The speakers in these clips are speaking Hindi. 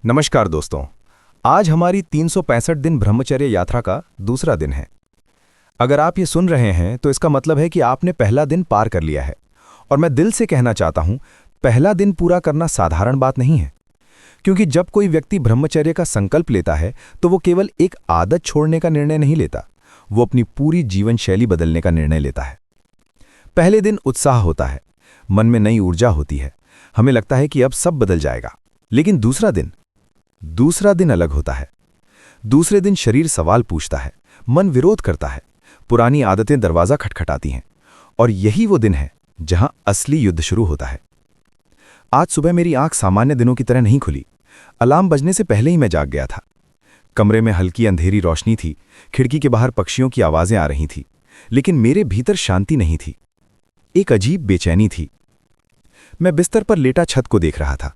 नमस्कार दोस्तों। आज हमारी 365 दिन ब्रह्मचर्य यात्रा का दूसरा दिन है। अगर आप ये सुन रहे हैं तो इसका मतलब है कि आपने पहला दिन पार कर लिया है। और मैं दिल से कहना चाहता हूं, पहला दिन पूरा करना साधारण बात नहीं है। क्योंकि जब कोई व्यक्ति ब्रह्मचर्य का संकल्प लेता है तो वो केवल एक आदत छोड़ने का निर्णय नहीं लेता, वो अपनी पूरी जीवन शैली बदलने का निर्णय लेता है। पहले दिन उत्साह होता है, मन में नई ऊर्जा होती है, हमें लगता है कि अब सब बदल जाएगा। लेकिन दूसरा दिन अलग होता है। दूसरे दिन शरीर सवाल पूछता है, मन विरोध करता है, पुरानी आदतें दरवाजा खटखटाती हैं। और यही वो दिन है जहां असली युद्ध शुरू होता है। आज सुबह मेरी आंख सामान्य दिनों की तरह नहीं खुली। अलार्म बजने से पहले ही मैं जाग गया था। कमरे में हल्की अंधेरी रोशनी थी, खिड़की के बाहर पक्षियों की आवाजें आ रही थीं, लेकिन मेरे भीतर शांति नहीं थी। एक अजीब बेचैनी थी। मैं बिस्तर पर लेटा छत को देख रहा था।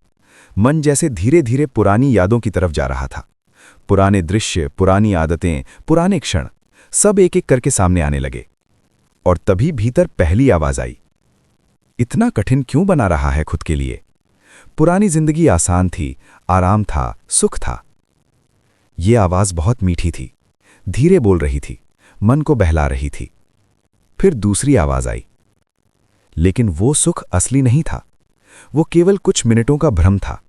मन जैसे धीरे धीरे पुरानी यादों की तरफ जा रहा था। पुराने दृश्य, पुरानी आदतें, पुराने क्षण, सब एक एक करके सामने आने लगे। और तभी भीतर पहली आवाज आई, इतना कठिन क्यों बना रहा है खुद के लिए? पुरानी जिंदगी आसान थी, आराम था, सुख था। ये आवाज बहुत मीठी थी, धीरे बोल रही थी, मन को बहला रही थी। फिर दूसरी आवाज आई, लेकिन वो सुख असली नहीं था, वो केवल कुछ मिनटों का भ्रम था।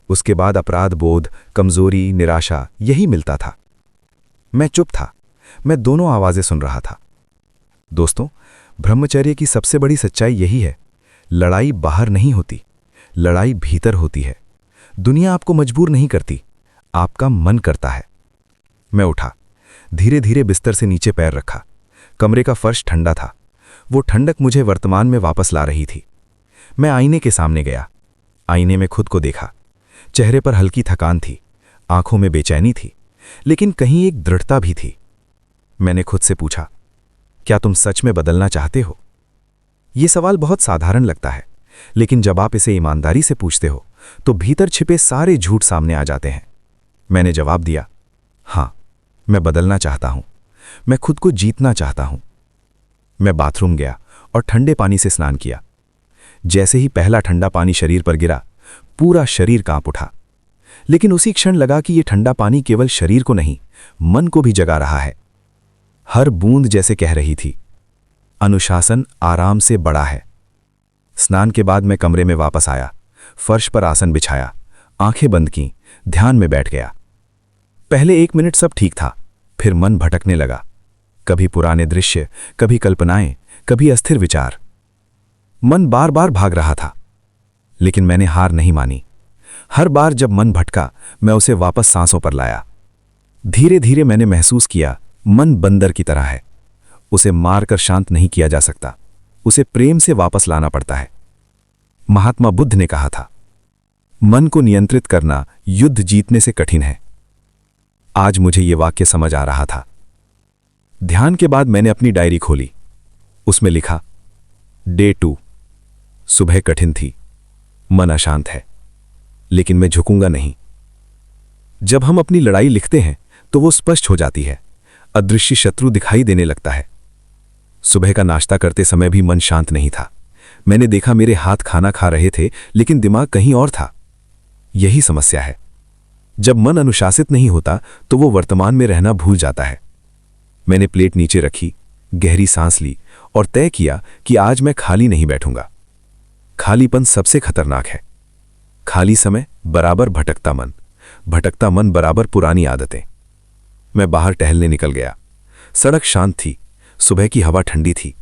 उसके बाद अपराध बोध, कमजोरी, निराशा, यही मिलता था। मैं चुप था, मैं दोनों आवाजें सुन रहा था। दोस्तों, ब्रह्मचर्य की सबसे बड़ी सच्चाई यही है, लड़ाई बाहर नहीं होती, लड़ाई भीतर होती है। दुनिया आपको मजबूर नहीं करती, आपका मन करता है। मैं उठा, धीरे धीरे बिस्तर से नीचे पैर रखा। कमरे का फर्श ठंडा था, वो ठंडक मुझे वर्तमान में वापस ला रही थी। मैं आईने के सामने गया, आईने में खुद को देखा। चेहरे पर हल्की थकान थी, आंखों में बेचैनी थी, लेकिन कहीं एक दृढ़ता भी थी। मैंने खुद से पूछा, क्या तुम सच में बदलना चाहते हो? यह सवाल बहुत साधारण लगता है, लेकिन जब आप इसे ईमानदारी से पूछते हो तो भीतर छिपे सारे झूठ सामने आ जाते हैं। मैंने जवाब दिया, हां, मैं बदलना चाहता हूं, मैं खुद को जीतना चाहता हूं। मैं बाथरूम गया और ठंडे पानी से स्नान किया। जैसे ही पहला ठंडा पानी शरीर पर गिरा, पूरा शरीर कांप उठा। लेकिन उसी क्षण लगा कि यह ठंडा पानी केवल शरीर को नहीं, मन को भी जगा रहा है। हर बूंद जैसे कह रही थी, अनुशासन आराम से बड़ा है। स्नान के बाद मैं कमरे में वापस आया, फर्श पर आसन बिछाया, आंखें बंद की, ध्यान में बैठ गया। पहले 1 मिनट सब ठीक था, फिर मन भटकने लगा। कभी पुराने दृश्य, कभी कल्पनाएं, कभी अस्थिर विचार। मन बार बार भाग रहा था, लेकिन मैंने हार नहीं मानी। हर बार जब मन भटका, मैं उसे वापस सांसों पर लाया। धीरे धीरे मैंने महसूस किया, मन बंदर की तरह है। उसे मारकर शांत नहीं किया जा सकता, उसे प्रेम से वापस लाना पड़ता है। महात्मा बुद्ध ने कहा था, मन को नियंत्रित करना युद्ध जीतने से कठिन है। आज मुझे यह वाक्य समझ आ रहा था। ध्यान के बाद मैंने अपनी डायरी खोली। उसमें लिखा, डे 2। सुबह कठिन थी, मन अशांत है, लेकिन मैं झुकूंगा नहीं। जब हम अपनी लड़ाई लिखते हैं तो वो स्पष्ट हो जाती है, अदृश्य शत्रु दिखाई देने लगता है। सुबह का नाश्ता करते समय भी मन शांत नहीं था। मैंने देखा मेरे हाथ खाना खा रहे थे, लेकिन दिमाग कहीं और था। यही समस्या है, जब मन अनुशासित नहीं होता तो वो वर्तमान में रहना भूल जाता है। मैंने प्लेट नीचे रखी, गहरी सांस ली और तय किया कि आज मैं खाली नहीं बैठूंगा। खालीपन सबसे खतरनाक है। खाली समय बराबर भटकता मन बराबर पुरानी आदतें। मैं बाहर टहलने निकल गया। सड़क शांत थी, सुबह की हवा ठंडी थी,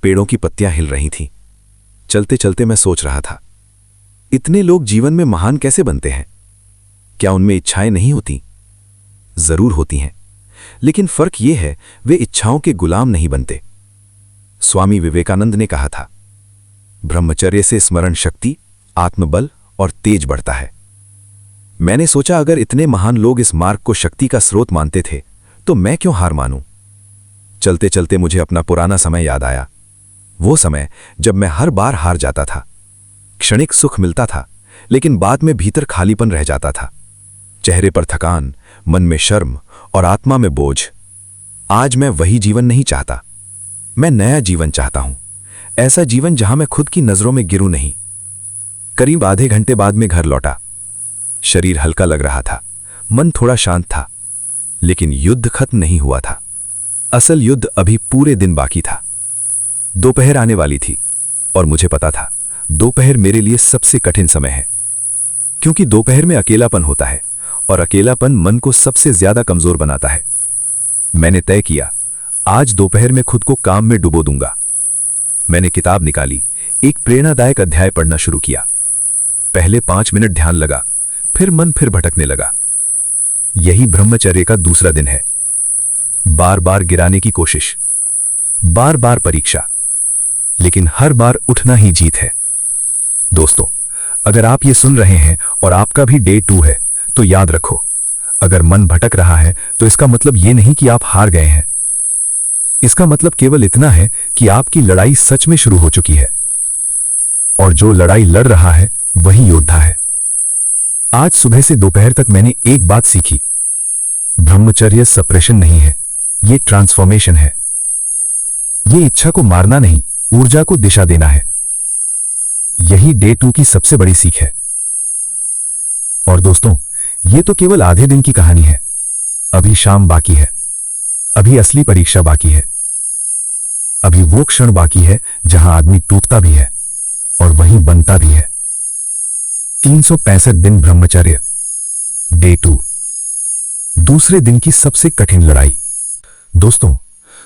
पेड़ों की पत्तियां हिल रही थीं। चलते चलते मैं सोच रहा था, इतने लोग जीवन में महान कैसे बनते हैं? क्या उनमें इच्छाएं नहीं होती? जरूर होती हैं, लेकिन फर्क यह है, वे इच्छाओं के गुलाम नहीं बनते। स्वामी विवेकानंद ने कहा था, ब्रह्मचर्य से स्मरण शक्ति, आत्मबल और तेज बढ़ता है। मैंने सोचा, अगर इतने महान लोग इस मार्ग को शक्ति का स्रोत मानते थे तो मैं क्यों हार मानूं? चलते चलते मुझे अपना पुराना समय याद आया। वो समय जब मैं हर बार हार जाता था। क्षणिक सुख मिलता था, लेकिन बाद में भीतर खालीपन रह जाता था। चेहरे पर थकान, मन में शर्म और आत्मा में बोझ। आज मैं वही जीवन नहीं चाहता, मैं नया जीवन चाहता हूं। ऐसा जीवन जहां मैं खुद की नजरों में गिरूं नहीं। करीब आधे घंटे बाद में घर लौटा। शरीर हल्का लग रहा था, मन थोड़ा शांत था। लेकिन युद्ध खत्म नहीं हुआ था। असल युद्ध अभी पूरे दिन बाकी था। दोपहर आने वाली थी और मुझे पता था दोपहर मेरे लिए सबसे कठिन समय है, क्योंकि दोपहर में अकेलापन होता है और अकेलापन मन को सबसे ज्यादा कमजोर बनाता है। मैंने तय किया, आज दोपहर में खुद को काम में डुबो दूंगा। मैंने किताब निकाली, एक प्रेरणादायक अध्याय पढ़ना शुरू किया। पहले 5 मिनट ध्यान लगा, फिर मन फिर भटकने लगा। यही ब्रह्मचर्य का दूसरा दिन है। बार बार गिराने की कोशिश, बार बार परीक्षा, लेकिन हर बार उठना ही जीत है। दोस्तों, अगर आप ये सुन रहे हैं और आपका भी डे 2 है, तो याद रखो, अगर मन भटक रहा है तो इसका मतलब ये नहीं कि आप हार गए हैं। इसका मतलब केवल इतना है कि आपकी लड़ाई सच में शुरू हो चुकी है, और जो लड़ाई लड़ रहा है वही योद्धा है। आज सुबह से दोपहर तक मैंने एक बात सीखी, ब्रह्मचर्य सप्रेशन नहीं है, ये ट्रांसफॉर्मेशन है। ये इच्छा को मारना नहीं, ऊर्जा को दिशा देना है। यही डे 2 की सबसे बड़ी सीख है। और दोस्तों, ये तो केवल आधे दिन की कहानी है। अभी शाम बाकी है, अभी असली परीक्षा बाकी है, अभी वो क्षण बाकी है जहां आदमी टूटता भी है और वहीं बनता भी है। 365 दिन ब्रह्मचर्य, डे 2, दूसरे दिन की सबसे कठिन लड़ाई। दोस्तों,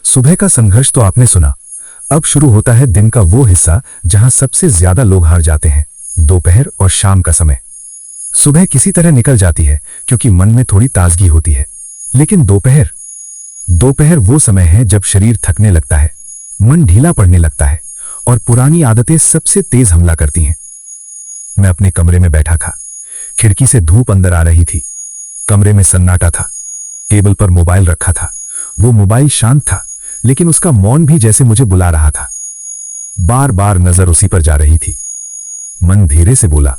सुबह का संघर्ष तो आपने सुना। अब शुरू होता है दिन का वो हिस्सा जहां सबसे ज्यादा लोग हार जाते हैं, दोपहर और शाम का समय। सुबह किसी तरह निकल जाती है क्योंकि मन में थोड़ी ताजगी होती है, लेकिन दोपहर वो समय है जब शरीर थकने लगता है, मन ढीला पड़ने लगता है और पुरानी आदतें सबसे तेज हमला करती हैं। मैं अपने कमरे में बैठा था, खिड़की से धूप अंदर आ रही थी। कमरे में सन्नाटा था, टेबल पर मोबाइल रखा था। वो मोबाइल शांत था, लेकिन उसका मौन भी जैसे मुझे बुला रहा था। बार बार नजर उसी पर जा रही थी। मन धीरे से बोला,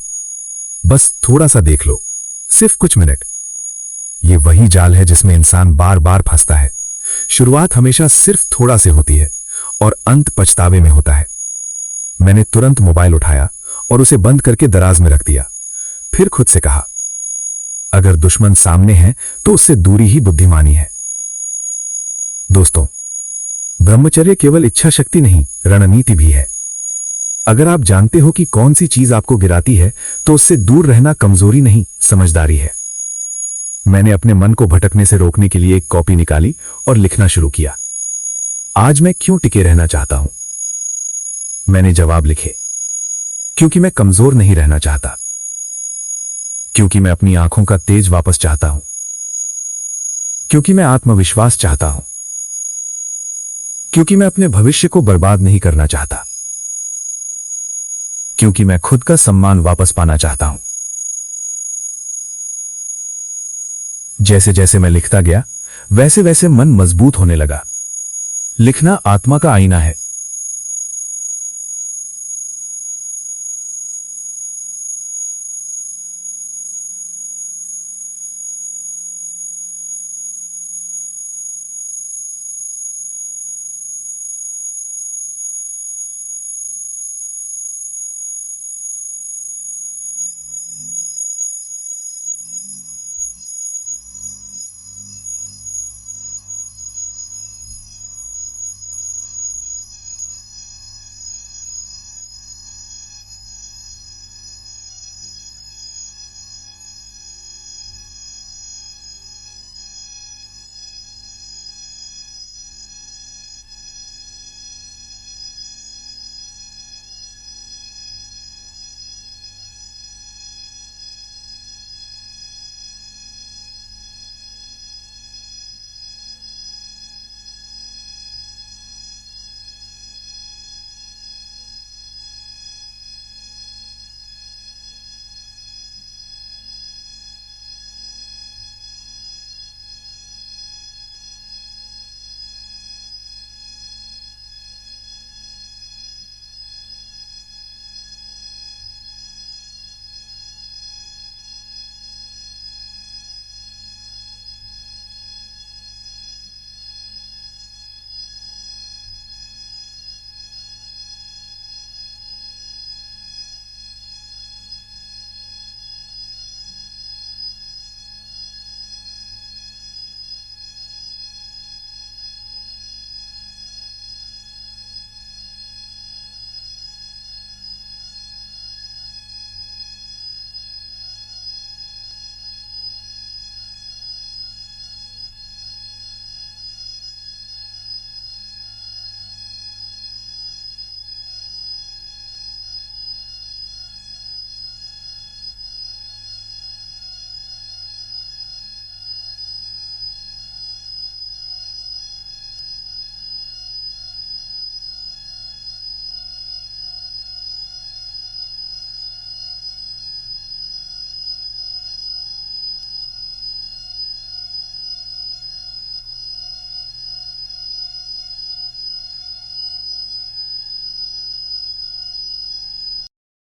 बस थोड़ा सा देख लो, सिर्फ कुछ मिनट। ये वही जाल है जिसमें इंसान बार बार फंसता है। शुरुआत हमेशा सिर्फ थोड़ा से होती है और अंत पछतावे में होता है। मैंने तुरंत मोबाइल उठाया और उसे बंद करके दराज में रख दिया। फिर खुद से कहा, अगर दुश्मन सामने है तो उससे दूरी ही बुद्धिमानी है। दोस्तों, ब्रह्मचर्य केवल इच्छा शक्ति नहीं, रणनीति भी है। अगर आप जानते हो कि कौन सी चीज आपको गिराती है, तो उससे दूर रहना कमजोरी नहीं, समझदारी है। मैंने अपने मन को भटकने से रोकने के लिए एक कॉपी निकाली और लिखना शुरू किया। आज मैं क्यों टिके रहना चाहता हूं? मैंने जवाब लिखे, क्योंकि मैं कमजोर नहीं रहना चाहता, क्योंकि मैं अपनी आंखों का तेज वापस चाहता हूं, क्योंकि मैं आत्मविश्वास चाहता हूं, क्योंकि मैं अपने भविष्य को बर्बाद नहीं करना चाहता, क्योंकि मैं खुद का सम्मान वापस पाना चाहता हूं। जैसे जैसे मैं लिखता गया, वैसे वैसे मन मजबूत होने लगा। लिखना आत्मा का आईना है।